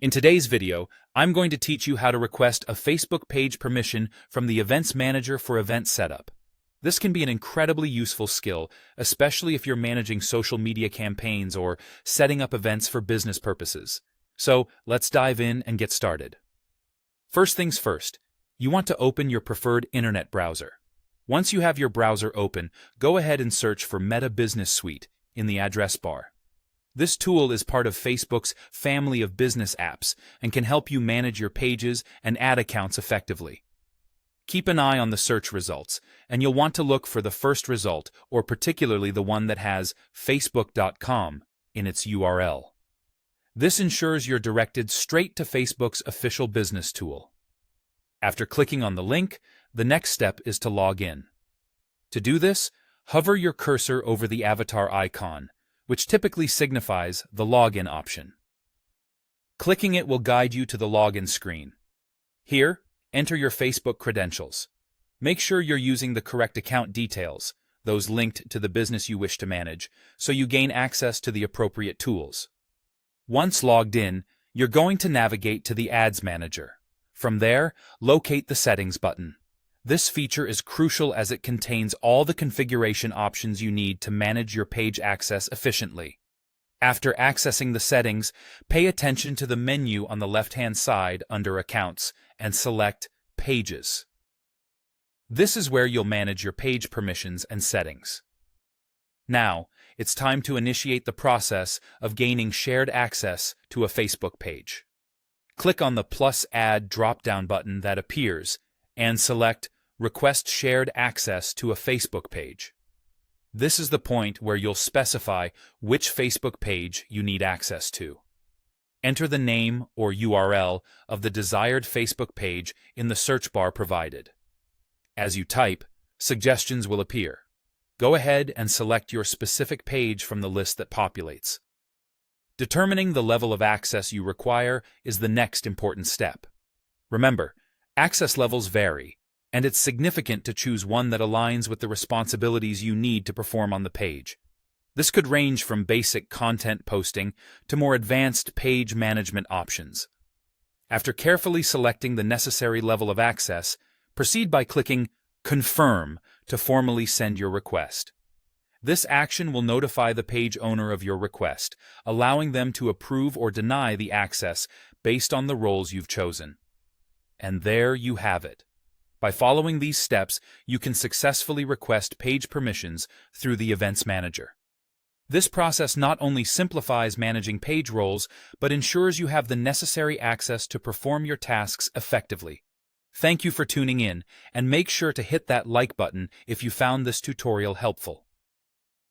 In today's video, I'm going to teach you how to request a Facebook page permission from the Events Manager for event setup. This can be an incredibly useful skill, especially if you're managing social media campaigns or setting up events for business purposes. So, let's dive in and get started. First things first, you want to open your preferred internet browser. Once you have your browser open, go ahead and search for Meta Business Suite in the address bar. This tool is part of Facebook's family of business apps and can help you manage your pages and ad accounts effectively. Keep an eye on the search results, and you'll want to look for the first result, or particularly the one that has facebook.com in its URL. This ensures you're directed straight to Facebook's official business tool. After clicking on the link, the next step is to log in. To do this, hover your cursor over the avatar icon, which typically signifies the login option. Clicking it will guide you to the login screen. Here, enter your Facebook credentials. Make sure you're using the correct account details, those linked to the business you wish to manage, so you gain access to the appropriate tools. Once logged in, you're going to navigate to the Ads Manager. From there, locate the Settings button. This feature is crucial as it contains all the configuration options you need to manage your page access efficiently. After accessing the settings, pay attention to the menu on the left-hand side under Accounts and select Pages. This is where you'll manage your page permissions and settings. Now, it's time to initiate the process of gaining shared access to a Facebook page. Click on the +Add drop-down button that appears and select Request shared access to a Facebook page. This is the point where you'll specify which Facebook page you need access to. Enter the name or URL of the desired Facebook page in the search bar provided. As you type, suggestions will appear. Go ahead and select your specific page from the list that populates. Determining the level of access you require is the next important step. Remember, access levels vary, and it's significant to choose one that aligns with the responsibilities you need to perform on the page. This could range from basic content posting to more advanced page management options. After carefully selecting the necessary level of access, proceed by clicking Confirm to formally send your request. This action will notify the page owner of your request, allowing them to approve or deny the access based on the roles you've chosen. And there you have it. By following these steps, you can successfully request page permissions through the Events Manager. This process not only simplifies managing page roles, but ensures you have the necessary access to perform your tasks effectively. Thank you for tuning in, and make sure to hit that like button if you found this tutorial helpful.